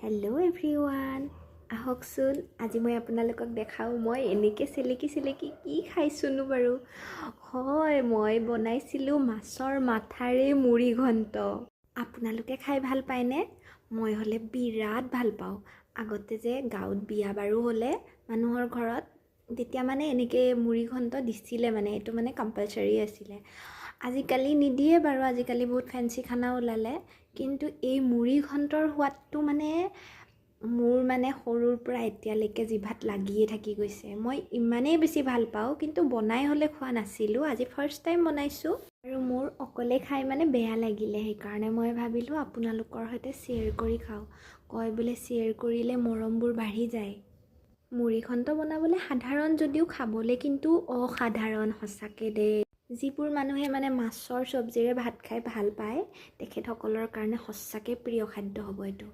Hello' everyone, আহকচোন আজি মই আপোনালোকক দেখাওঁ মই এনেকৈ চেলেকি কি খাইছোনো বাৰু। হয়, মই বনাইছিলোঁ মাছৰ মাথাৰে মুড়ি ঘণ্ট। আপোনালোকে খাই ভাল পায়নে? মই হ'লে বিৰাট ভাল পাওঁ। আগতে যে গাঁৱত বিয়া বাৰু হ'লে মানুহৰ ঘৰত তেতিয়া মানে এনেকৈ মুড়ি ঘণ্ট দিছিলে, মানে এইটো মানে কম্পালচাৰী আছিলে। আজিকালি নিদিয়ে বাৰু, আজিকালি বহুত ফেঞ্চি খানা ওলালে, কিন্তু এই মুড়ি ঘণ্টৰ সোৱাদটো মানে মোৰ মানে সৰুৰ পৰা এতিয়ালৈকে জিভাত লাগিয়ে থাকি গৈছে। মই ইমানেই বেছি ভাল পাওঁ, কিন্তু বনাই হ'লে খোৱা নাছিলোঁ। আজি ফাৰ্ষ্ট টাইম বনাইছোঁ আৰু মোৰ অকলে খাই মানে বেয়া লাগিলে, সেইকাৰণে মই ভাবিলোঁ আপোনালোকৰ সৈতে শ্বেয়াৰ কৰি খাওঁ। কয় বোলে শ্বেয়াৰ কৰিলে মৰমবোৰ বাঢ়ি যায়। মুড়ি ঘণ্ট বনাবলৈ সাধাৰণ যদিও খাবলৈ কিন্তু অসাধাৰণ, সঁচাকৈ দেই। যিবোৰ মানুহে মানে মাছৰ চব্জিৰে ভাত খাই ভাল পায় তেখেতসকলৰ কাৰণে সঁচাকৈ প্ৰিয় খাদ্য হ'ব এইটো।